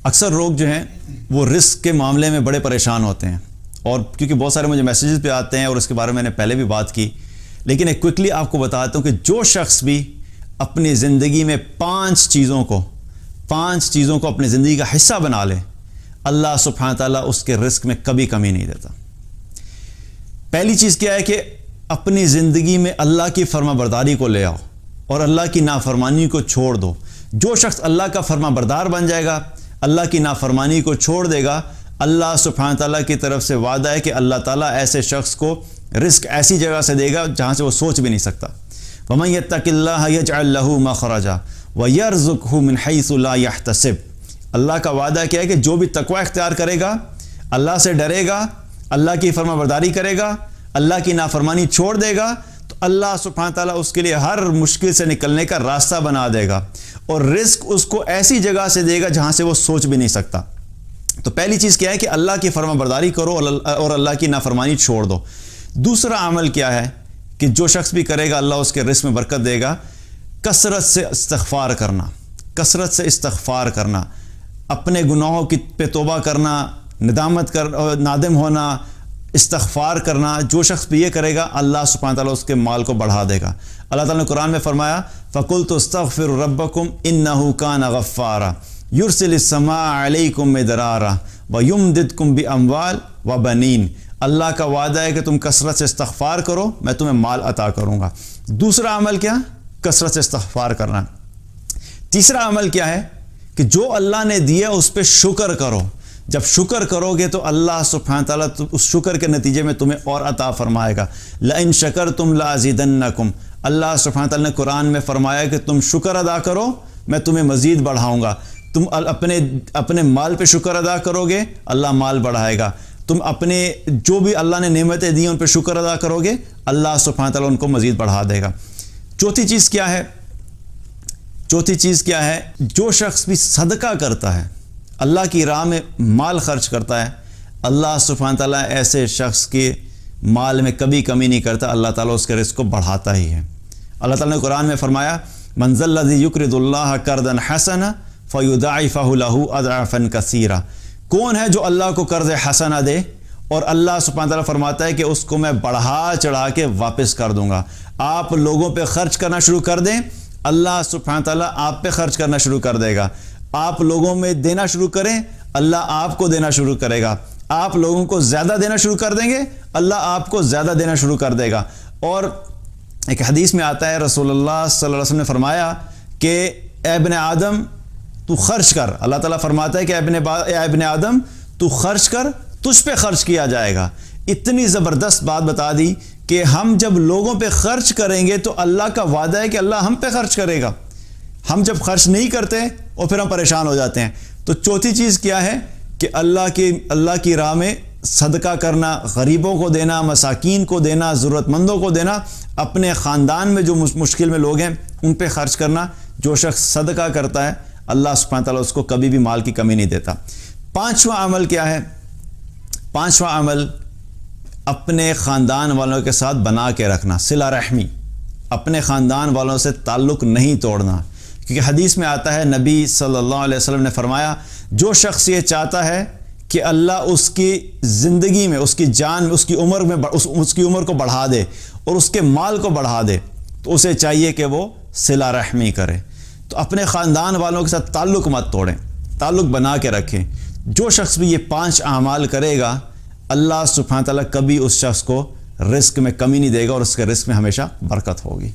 اکثر لوگ جو ہیں وہ رزق کے معاملے میں بڑے پریشان ہوتے ہیں، اور کیونکہ بہت سارے مجھے میسیجز پہ آتے ہیں اور اس کے بارے میں نے پہلے بھی بات کی، لیکن ایک کوئکلی آپ کو بتاتا ہوں کہ جو شخص بھی اپنی زندگی میں پانچ چیزوں کو اپنی زندگی کا حصہ بنا لے، اللہ سبحانہ تعالیٰ اس کے رزق میں کبھی کمی نہیں دیتا۔ پہلی چیز کیا ہے کہ اپنی زندگی میں اللہ کی فرما برداری کو لے آؤ اور اللہ کی نافرمانی کو چھوڑ دو۔ جو شخص اللہ کا فرما بردار بن جائے گا، اللہ کی نافرمانی کو چھوڑ دے گا، اللہ سبحانہ تعالیٰ کی طرف سے وعدہ ہے کہ اللہ تعالیٰ ایسے شخص کو رزق ایسی جگہ سے دے گا جہاں سے وہ سوچ بھی نہیں سکتا۔ وَمَن يَتَّقِ اللَّهَ يَجْعَل لَّهُ مَخْرَجًا وَيَرْزُقْهُ مِنْ حَيْثُ لَا يَحْتَسِبُ۔ اللہ کا وعدہ کیا ہے کہ جو بھی تقوی اختیار کرے گا، اللہ سے ڈرے گا، اللہ کی فرما برداری کرے گا، اللہ کی نافرمانی چھوڑ دے گا، تو اللہ سبحانہ تعالیٰ اس کے لیے ہر مشکل سے نکلنے کا راستہ بنا دے گا، اور رزق اس کو ایسی جگہ سے دے گا جہاں سے وہ سوچ بھی نہیں سکتا۔ تو پہلی چیز کیا ہے کہ اللہ کی فرما برداری کرو اور اللہ کی نافرمانی چھوڑ دو۔ دوسرا عمل کیا ہے کہ جو شخص بھی کرے گا اللہ اس کے رزق میں برکت دے گا، کثرت سے استغفار کرنا، اپنے گناہوں پہ توبہ کرنا، نادم ہونا، استغفار کرنا۔ جو شخص بھی یہ کرے گا اللہ سبحانہ تعالیٰ اس کے مال کو بڑھا دے گا۔ اللہ تعالیٰ نے قرآن میں فرمایا فَقُلْتُ اسْتَغْفِرُوا رَبَّكُمْ إِنَّهُ كَانَ غَفَّارًا يُرْسِلِ السَّمَاءَ عَلَيْكُمْ مِدْرَارًا وَيُمْدِدْكُمْ بِأَمْوَالٍ وَبَنِينَ۔ اللہ کا وعدہ ہے کہ تم کثرت سے استغفار کرو، میں تمہیں مال عطا کروں گا۔ دوسرا عمل کیا؟ کثرت سے استغفار کرنا۔ تیسرا عمل کیا ہے کہ جو اللہ نے دیا اس پہ شکر کرو۔ جب شکر کرو گے تو اللہ سبحانہ تعالیٰ اس شکر کے نتیجے میں تمہیں اور عطا فرمائے گا۔ لَإِن شَكَرْتُمْ لَأَزِيدَنَّكُمْ۔ اللہ سبحانہ تعالیٰ نے قرآن میں فرمایا کہ تم شکر ادا کرو میں تمہیں مزید بڑھاؤں گا۔ تم اپنے مال پہ شکر ادا کرو گے اللہ مال بڑھائے گا۔ تم اپنے جو بھی اللہ نے نعمتیں دی ان پہ شکر ادا کرو گے اللہ سبحانہ تعالیٰ ان کو مزید بڑھا دے گا۔ چوتھی چیز کیا ہے؟ جو شخص بھی صدقہ کرتا ہے، اللہ کی راہ میں مال خرچ کرتا ہے، اللہ سبحانہ تعالیٰ ایسے شخص کے مال میں کبھی کمی نہیں کرتا، اللہ تعالیٰ اس کے رزق کو بڑھاتا ہی ہے۔ اللہ تعالیٰ نے قرآن میں فرمایا مَنْ ذَا الَّذِي يُقْرِضُ اللَّهَ قَرْضًا حَسَنًا فَيُضَاعِفَهُ لَهُ أَضْعَافًا كَثِيرًا۔ کون ہے جو اللہ کو قرض حسنہ دے اور اللہ سبحانہ تعالیٰ فرماتا ہے کہ اس کو میں بڑھا چڑھا کے واپس کر دوں گا۔ آپ لوگوں پہ خرچ کرنا شروع کر دیں، اللہ سبحانہ تعالیٰ آپ پہ خرچ کرنا شروع کر دے گا۔ آپ لوگوں میں دینا شروع کریں، اللہ آپ کو دینا شروع کرے گا۔ آپ لوگوں کو زیادہ دینا شروع کر دیں گے، اللہ آپ کو زیادہ دینا شروع کر دے گا۔ اور ایک حدیث میں آتا ہے رسول اللہ صلی اللہ علیہ وسلم نے فرمایا کہ اے ابن آدم تو خرچ کر۔ اللہ تعالیٰ فرماتا ہے کہ اے ابن آدم تو خرچ کر، تجھ پہ خرچ کیا جائے گا۔ اتنی زبردست بات بتا دی کہ ہم جب لوگوں پہ خرچ کریں گے تو اللہ کا وعدہ ہے کہ اللہ ہم پہ خرچ کرے گا۔ ہم جب خرچ نہیں کرتے اور پھر ہم پریشان ہو جاتے ہیں۔ تو چوتھی چیز کیا ہے کہ اللہ کی راہ میں صدقہ کرنا، غریبوں کو دینا، مساکین کو دینا، ضرورت مندوں کو دینا، اپنے خاندان میں جو مشکل میں لوگ ہیں ان پہ خرچ کرنا۔ جو شخص صدقہ کرتا ہے اللہ سبحانہ تعالیٰ اس کو کبھی بھی مال کی کمی نہیں دیتا۔ پانچواں عمل کیا ہے؟ پانچواں عمل اپنے خاندان والوں کے ساتھ بنا کے رکھنا، صلہ رحمی، اپنے خاندان والوں سے تعلق نہیں توڑنا۔ کیونکہ حدیث میں آتا ہے نبی صلی اللہ علیہ وسلم نے فرمایا جو شخص یہ چاہتا ہے کہ اللہ اس کی زندگی میں، اس کی جان میں، اس کی عمر کو بڑھا دے اور اس کے مال کو بڑھا دے، تو اسے چاہیے کہ وہ صلہ رحمی کرے۔ تو اپنے خاندان والوں کے ساتھ تعلق مت توڑیں، تعلق بنا کے رکھیں۔ جو شخص بھی یہ 5 اعمال کرے گا اللہ سبحانہ تعالیٰ کبھی اس شخص کو رزق میں کمی نہیں دے گا اور اس کے رزق میں ہمیشہ برکت ہوگی۔